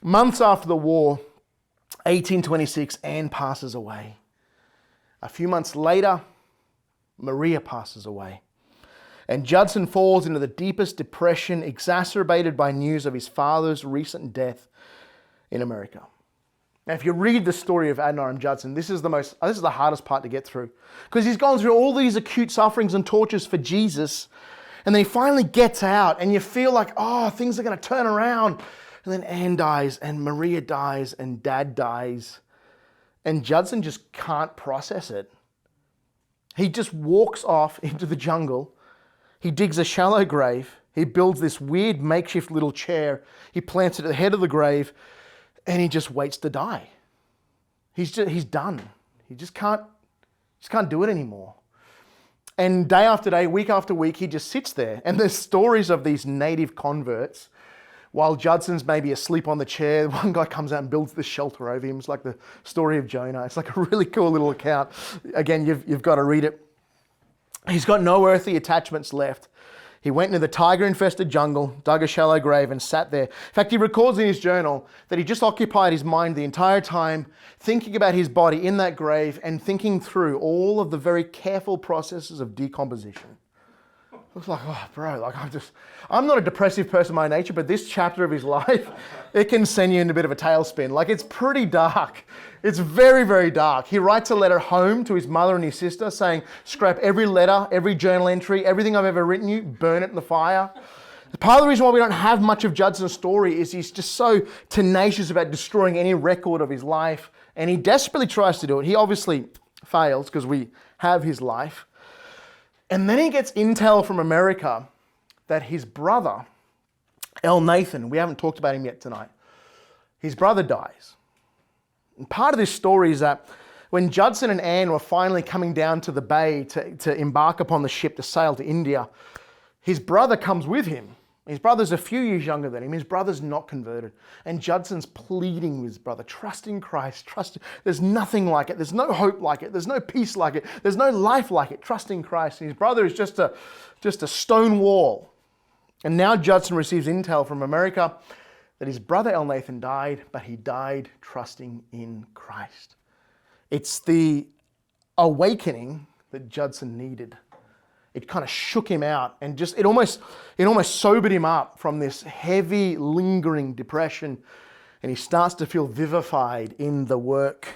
Months after the war, 1826, Anne passes away. A few months later, Maria passes away. And Judson falls into the deepest depression, exacerbated by news of his father's recent death in America. Now, if you read the story of Adoniram Judson, this is the hardest part to get through, because he's gone through all these acute sufferings and tortures for Jesus, and then he finally gets out, and you feel like, oh, things are going to turn around. And then Anne dies, and Maria dies, and Dad dies, and Judson just can't process it. He just walks off into the jungle. He digs a shallow grave. He builds this weird makeshift little chair. He plants it at the head of the grave, and he just waits to die. He's done. He just can't do it anymore. And day after day, week after week, he just sits there. And there's stories of these native converts. While Judson's maybe asleep on the chair, one guy comes out and builds this shelter over him. It's like the story of Jonah. It's like a really cool little account. Again, you've got to read it. He's got no earthly attachments left. He went into the tiger-infested jungle, dug a shallow grave, and sat there. In fact, he records in his journal that he just occupied his mind the entire time, thinking about his body in that grave and thinking through all of the very careful processes of decomposition. I was like, oh, bro, I'm not a depressive person by nature, but this chapter of his life, it can send you in a bit of a tailspin. Like, it's pretty dark. It's very, very dark. He writes a letter home to his mother and his sister saying, scrap every letter, every journal entry, everything I've ever written you, burn it in the fire. Part of the reason why we don't have much of Judson's story is he's just so tenacious about destroying any record of his life, and he desperately tries to do it. He obviously fails because we have his life. And then he gets intel from America that his brother, Nathan, we haven't talked about him yet tonight, his brother dies. And part of this story is that when Judson and Anne were finally coming down to the bay to embark upon the ship to sail to India, his brother comes with him. His brother's a few years younger than him. His brother's not converted. And Judson's pleading with his brother, trust in Christ, there's nothing like it. There's no hope like it. There's no peace like it. There's no life like it. Trust in Christ. And his brother is just a stone wall. And now Judson receives intel from America that his brother Nathan died, but he died trusting in Christ. It's the awakening that Judson needed. It kind of shook him out and it almost sobered him up from this heavy, lingering depression. And he starts to feel vivified in the work